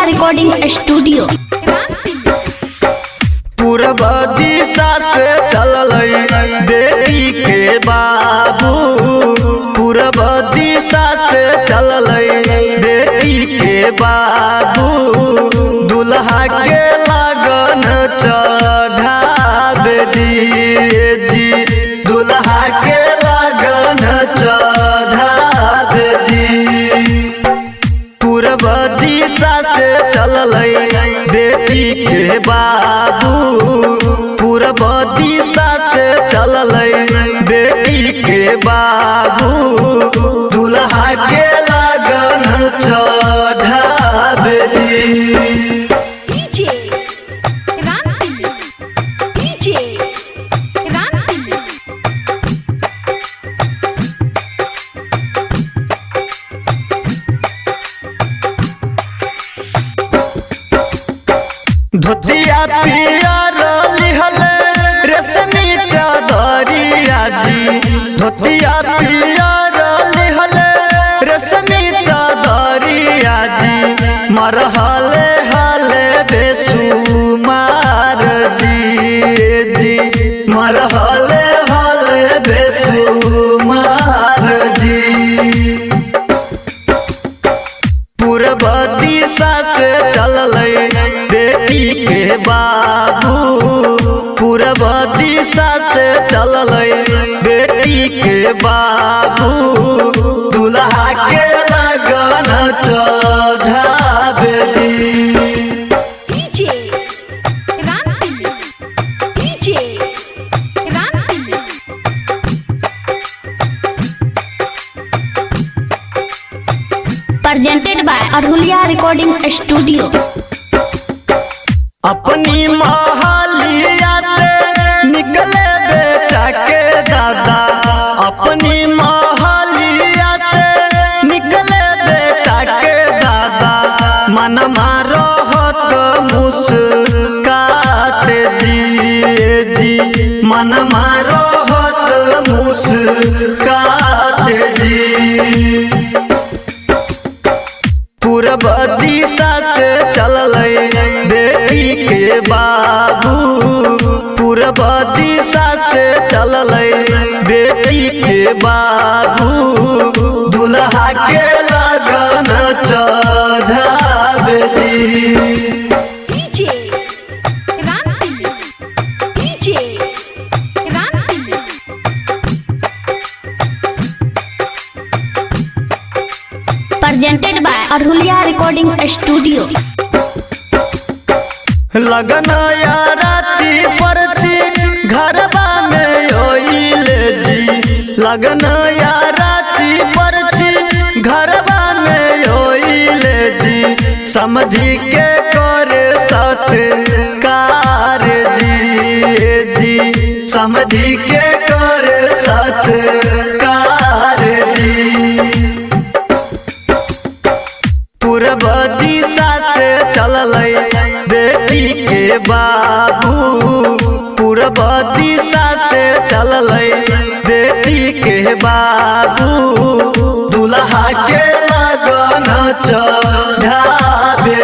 Recording studio. पूरब दिशा से चलल बेटी के बाबू, पूरब दिशा से चलल बेटी के बाबू, दुल्हा के लगन चढ़ावे जी, दुल्हा के लगन चढ़ावे जी। पूरब दिशा से चलल बेटी के बाबू, पूरब दिशा से चलल बेटी के बाबू, दुल्हा के लगन चढ़ावे जी। धोतिया पियर लिहल रेशमी चदरिया जी, धोतिया पियर लिहल रेशमी चदरिया जी, मरहले हले बेसुमार जी, मरहले हले बेसुमार जी। पूरब दिशा से चलल बेटी के बाबू, पूरब दिशा से चलल बेटी के बाबू, दुल्हा के लगन चढ़ावे जी। Presented by Aruliya recording studio. अपनी महलिया से निकले बेटा के दादा, अपनी महलिया से निकले बेटा के दादा, मन मारहत मुस्कात जी, मन मारहत मुस्कात जी। पूरब दिशा से चलल बेटी के बाबू, पूरब दिशा से चलल बेटी के बाबू, दुल्हा के लगन चढ़ावे जी। Presented by Aruliya recording studio. लगन या राची परची घरबा में होइले जी, लगन या राची परची घरबा में होइले जी, समझी के करे सत्कार जी, समझी के करे सत्कार जी। पूरब दिशा से चलल बेटी के बाबू, पूरब दिशा से चलल बेटी के बाबू, दुल्हा के लगन चढ़ावे।